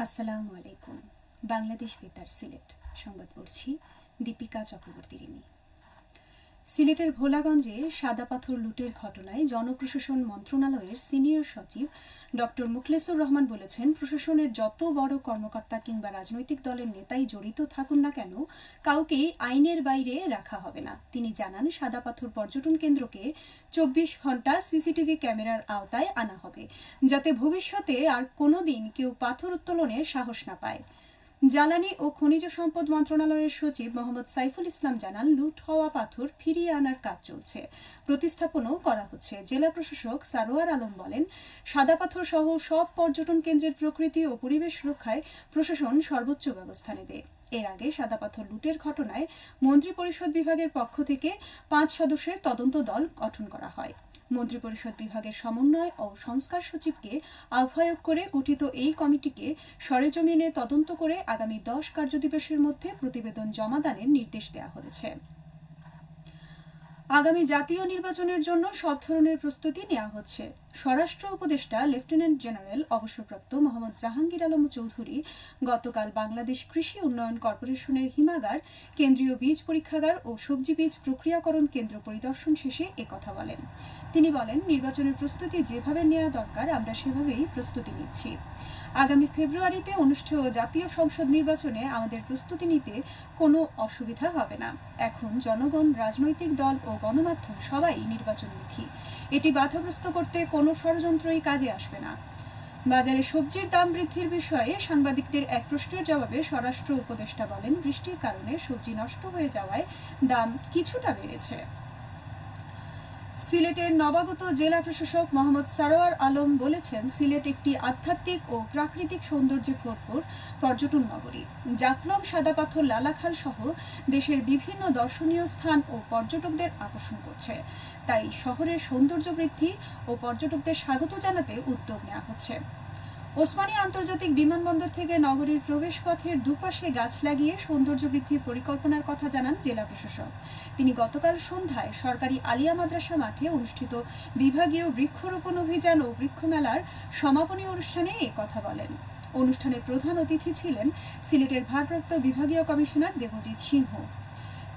আসসালামু আলাইকুম। বাংলাদেশ বেতার সিলেট সংবাদ পড়ছি দীপিকা চক্রবর্তী রিমি। সিলেটের ভোলাগঞ্জে সাদা পাথর লুটের ঘটনায় জনপ্রশাসন মন্ত্রণালয়ের সিনিয়র সচিব ডক্টর মুখলেসুর রহমান বলেছেন, প্রশাসনের যত বড় কর্মকর্তা কিংবা রাজনৈতিক দলের নেতাই জড়িত থাকুন না কেন, কাউকেই আইনের বাইরে রাখা হবে না। তিনি জানান, সাদা পাথর পর্যটন কেন্দ্রকে 24 ঘণ্টা সিসিটিভি ক্যামেরার আওতায় আনা হবে, যাতে ভবিষ্যতে আর কোনোদিন কেউ পাথর উত্তোলনের সাহস না পায়। জ্বালানি ও খনিজ সম্পদ মন্ত্রণালয়ের সচিব মোহাম্মদ সাইফুল ইসলাম জানান, লুট হওয়া পাথর ফিরিয়ে আনার কাজ চলছে, প্রতিস্থাপনও করা হচ্ছে। জেলা প্রশাসক সারোয়ার আলম বলেন, সাদা পাথর সহ সব পর্যটন কেন্দ্রের প্রকৃতি ও পরিবেশ রক্ষায় প্রশাসন সর্বোচ্চ ব্যবস্থা নেবে। এর আগে সাদা পাথর লুটের ঘটনায় মন্ত্রিপরিষদ বিভাগের পক্ষ থেকে 5 সদস্যের তদন্ত দল গঠন করা হয়। মন্ত্রিপরিষদ বিভাগের সমন্বয় ও সংস্কার সচিবকে আহ্বায়ক করে গঠিত এই কমিটিকে সরেজমিনে তদন্ত করে আগামী 10 কার্যদিবসের মধ্যে প্রতিবেদন জমা দানের নির্দেশ দেওয়া হয়েছে। আগামী জাতীয় নির্বাচনের জন্য সব ধরনের প্রস্তুতি নেওয়া হচ্ছে। স্বরাষ্ট্র উপদেষ্টা লেফটেন্যান্ট জেনারেল অবসরপ্রাপ্ত মোহাম্মদ জাহাঙ্গীর আলম চৌধুরী গতকাল বাংলাদেশ কৃষি উন্নয়ন কর্পোরেশনের হিমাগার, কেন্দ্রীয় বীজ পরীক্ষাগার ও সবজি বীজ প্রক্রিয়াকরণ কেন্দ্র পরিদর্শন শেষে একথা বলেন। তিনি বলেন, নির্বাচনের প্রস্তুতি যেভাবে নেওয়া দরকার আমরা সেভাবেই প্রস্তুতি নিচ্ছি। আগামী ফেব্রুয়ারিতে অনুষ্ঠেয় জাতীয় সংসদ নির্বাচনে আমাদের প্রস্তুতি নিতে কোনো অসুবিধা হবে না। এখন জনগণ, রাজনৈতিক দল ও গণমাধ্যম সবাই নির্বাচনমুখী। এটি বাধাগ্রস্ত করতে কোনো ষড়যন্ত্রই কাজে আসবে না। বাজারে সবজির দাম বৃদ্ধির বিষয়ে সাংবাদিকদের এক প্রশ্নের জবাবে স্বরাষ্ট্র উপদেষ্টা বলেন, বৃষ্টির কারণে সবজি নষ্ট হয়ে যাওয়ায় দাম কিছুটা বেড়েছে। সিলেটের নবাগত জেলা প্রশাসক মোহাম্মদ সারোয়ার আলম বলেছেন, সিলেট একটি আধ্যাত্মিক ও প্রাকৃতিক সৌন্দর্যে ভরপুর পর্যটন নগরী। জাফলং, সাদা পাথর, লালাখাল সহ দেশের বিভিন্ন দর্শনীয় স্থান ও পর্যটকদের আকর্ষণ করছে। তাই শহরের সৌন্দর্য বৃদ্ধি ও পর্যটকদের স্বাগত জানাতে উদ্যোগ নেওয়া হচ্ছে। ওসমানী আন্তর্জাতিক বিমানবন্দর থেকে নগরীর প্রবেশপথের দুপাশে গাছ লাগিয়ে সৌন্দর্য বৃদ্ধির পরিকল্পনার কথা জানান জেলা প্রশাসক। তিনি গতকাল সন্ধ্যায় সরকারি আলিয়া মাদ্রাসা মাঠে অনুষ্ঠিত বিভাগীয় বৃক্ষরোপণ অভিযান ও বৃক্ষমেলার সমাপনী অনুষ্ঠানে এ কথা বলেন। অনুষ্ঠানে প্রধান অতিথি ছিলেন সিলেটের ভারপ্রাপ্ত বিভাগীয় কমিশনার দেবজিৎ সিংহ।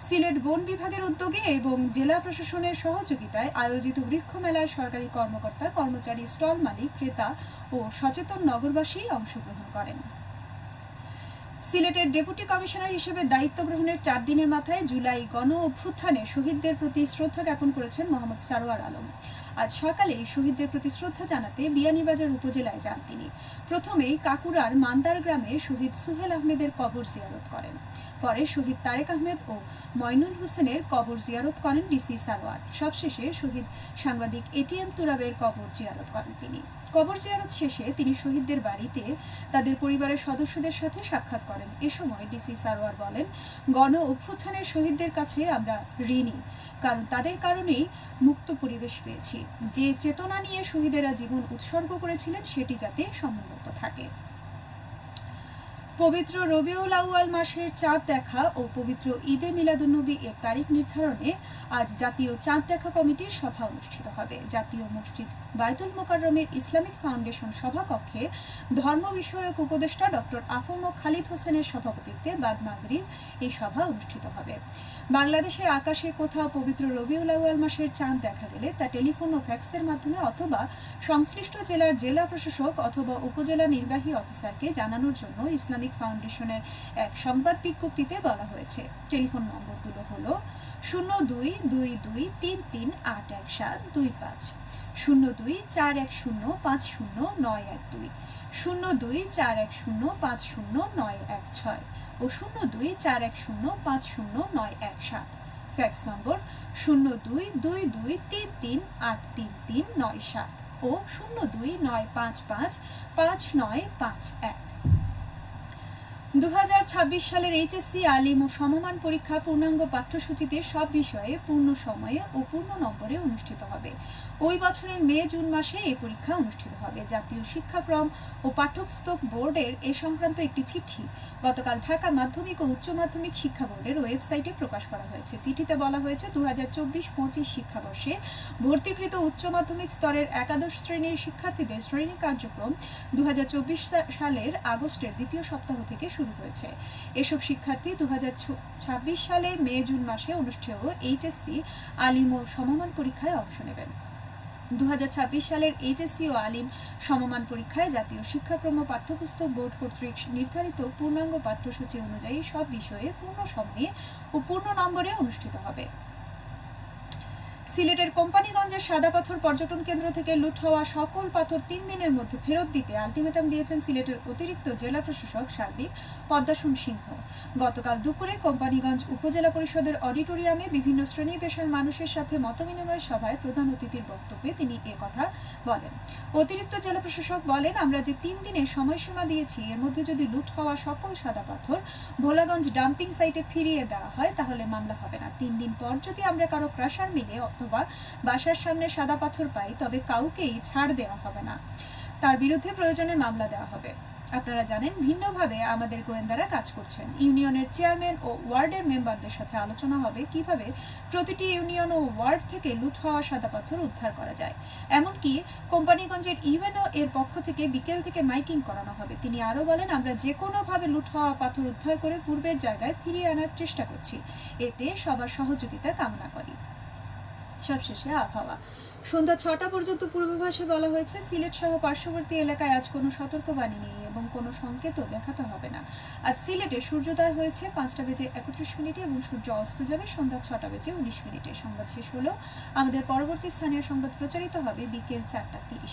সিলেট বন বিভাগের উদ্যোগে এবং জেলা প্রশাসনের সহযোগিতায় আয়োজিত বৃক্ষ মেলায় সরকারি কর্মকর্তা, কর্মচারী, স্টল মালিক, ক্রেতা ও সচেতন নগরবাসী অংশগ্রহণ করেন। সিলেটের ডেপুটি কমিশনার হিসেবে দায়িত্ব গ্রহণের 4 দিনের মাথায় জুলাই গণ অভ্যুত্থানে শহীদদের প্রতি শ্রদ্ধা জ্ঞাপন করেছেন মোহাম্মদ সারোয়ার আলম। আজ সকালে শহীদদের প্রতি শ্রদ্ধা জানাতে বিয়ানীবাজার উপজেলায় যান তিনি। প্রথমেই কাকুরার মান্দার গ্রামে শহীদ সুহেল আহমেদের কবর জিয়ারত করেন। পরে শহীদ তারেক আহমেদ ও ময়নুল হোসেনের কবর জিয়ারত করেন ডিসি সারোয়ার। সবশেষে শহীদ সাংবাদিক এটিএম তুরাবের কবর জিয়ারত করেন তিনি। কবর জিয়ারত শেষে তিনি শহীদদের বাড়িতে তাদের পরিবারের সদস্যদের সাথে সাক্ষাৎ করেন। এ সময় ডিসি সারোয়ার বলেন, গণ অভ্যুত্থানের শহীদদের কাছে আমরা ঋণী, কারণ তাদের কারণেই মুক্ত পরিবেশ পেয়েছি। যে চেতনা নিয়ে শহীদেরা জীবন উৎসর্গ করেছিলেন সেটি যাতে সমুন্নত থাকে। পবিত্র রবিউল আউয়াল মাসের চাঁদ দেখা ও পবিত্র ঈদে মিলাদুন্নবী এর তারিখ নির্ধারণে আজ জাতীয় চাঁদ দেখা কমিটির সভা অনুষ্ঠিত হবে। জাতীয় মসজিদ বায়তুল মোকাররমের ইসলামিক ফাউন্ডেশন সভাকক্ষে ধর্ম বিষয়ক উপদেষ্টা ডক্টর আফম খালিদ হোসেনের সভাপতিত্বে বাদ মাগরিব এই সভা অনুষ্ঠিত হবে। বাংলাদেশের আকাশে কোথাও পবিত্র রবিউল আউয়াল মাসের চাঁদ দেখা গেলে তা টেলিফোন ও ফ্যাক্সের মাধ্যমে অথবা সংশ্লিষ্ট জেলার জেলা প্রশাসক অথবা উপজেলা নির্বাহী অফিসারকে জানানোর জন্য ইসলামিক ফাউন্ডেশনের এক সংবাদ বিজ্ঞপ্তিতে বলা হয়েছে। টেলিফোন নম্বরগুলো হলো 02-223381725, 02-41050-912, 02-41050-916 ও 02-41050-917। ফ্যাক্স নম্বর 02-2233-83397 ও 02-955-5951। 2026 সালের এইচএসসি আলিম ও সমমান পরীক্ষা পূর্ণাঙ্গ পাঠ্যসূচিতে সব বিষয়ে পূর্ণ সময়ে ও পূর্ণ নম্বরে অনুষ্ঠিত হবে। ওই বছরের মে জুন মাসে এই পরীক্ষা অনুষ্ঠিত হবে। জাতীয় শিক্ষাক্রম ও পাঠ্যপুস্তক বোর্ডের এ সংক্রান্ত একটি চিঠি গতকাল ঢাকা মাধ্যমিক ও উচ্চ মাধ্যমিক শিক্ষা বোর্ডের ওয়েবসাইটে প্রকাশ করা হয়েছে। চিঠিতে বলা হয়েছে 2024-25 শিক্ষাবর্ষে ভর্তিকৃত উচ্চ মাধ্যমিক স্তরের একাদশ শ্রেণীর শিক্ষার্থীদের শ্রেণী কার্যক্রম 2024 সালের আগস্টের দ্বিতীয় সপ্তাহ থেকে শুরু হয়েছে। এসব শিক্ষার্থী 2026 সালের মে জুন মাসে অনুষ্ঠেয় এইচএসসি আলিম ও সমমান পরীক্ষায় অংশ নেবেন। 2026 সালের এইচএসসি ও আলিম সমমান পরীক্ষায় জাতীয় শিক্ষাক্রম ও পাঠ্যপুস্তক বোর্ড কর্তৃক নির্ধারিত পূর্ণাঙ্গ পাঠ্যসূচি অনুযায়ী সব বিষয়ে পূর্ণ সময়ে ও পূর্ণ নম্বরে অনুষ্ঠিত হবে। সিলেটের কোম্পানিগঞ্জের সাদাপাথর পর্যটন কেন্দ্র থেকে লুট হওয়া সকল পাথর 3 দিনের মধ্যে ফেরত দিতে আলটিমেটাম দিয়েছেন সিলেটের অতিরিক্ত জেলা প্রশাসক সার্বিক পদ্মাসুন সিংহ। গতকাল দুপুরে কোম্পানিগঞ্জ উপজেলা পরিষদের অডিটোরিয়ামে বিভিন্ন শ্রেণী পেশার মানুষের সাথে মতবিনিময় সভায় প্রধান অতিথির বক্তব্যে তিনি কথা বলেন। অতিরিক্ত জেলা প্রশাসক বলেন, আমরা যে 3 দিনের সময়সীমা দিয়েছি এর মধ্যে যদি লুট হওয়া সকল সাদা পাথর ভোলাগঞ্জ ডাম্পিং সাইটে ফিরিয়ে দেওয়া হয় তাহলে মামলা হবে না। 3 দিন পর যদি আমরা কারো ক্রাশার মিলে অথবা বাসার সামনে সাদা পাথর পাই তবে কাউকেই ছাড় দেওয়া হবে না, তার বিরুদ্ধে প্রয়োজনে মামলা দেওয়া হবে। আপনারা জানেন ভিন্নভাবে আমাদের গোয়েন্দারা কাজ করছেন। ইউনিয়নের চেয়ারম্যান ও ওয়ার্ডের মেম্বারদের সাথে আলোচনা হবে কিভাবে প্রতিটি ইউনিয়ন ও ওয়ার্ড থেকে লুট হওয়া সাদা পাথর উদ্ধার করা যায়। এমনকি কোম্পানিগঞ্জের ইউএনও এর পক্ষ থেকে বিকেল থেকে মাইকিং করানো হবে। তিনি আরও বলেন, আমরা যে কোনোভাবে লুট হওয়া পাথর উদ্ধার করে পূর্বের জায়গায় ফিরিয়ে আনার চেষ্টা করছি, এতে সবার সহযোগিতা কামনা করি। সবশেষে আবহাওয়া। সন্ধ্যা 6টা পর্যন্ত পূর্বাভাসে বলা হয়েছে সিলেট সহ পার্শ্ববর্তী এলাকায় আজ কোনো সতর্কবাণী নেই এবং কোনো সংকেতও দেখাতে হবে না। আজ সিলেটে সূর্যোদয় হয়েছে 5:31 এবং সূর্য অস্ত যাবে সন্ধ্যা 6:19। সংবাদ শেষ হলো। আমাদের পরবর্তী স্থানীয় সংবাদ প্রচারিত হবে বিকেল 4:30।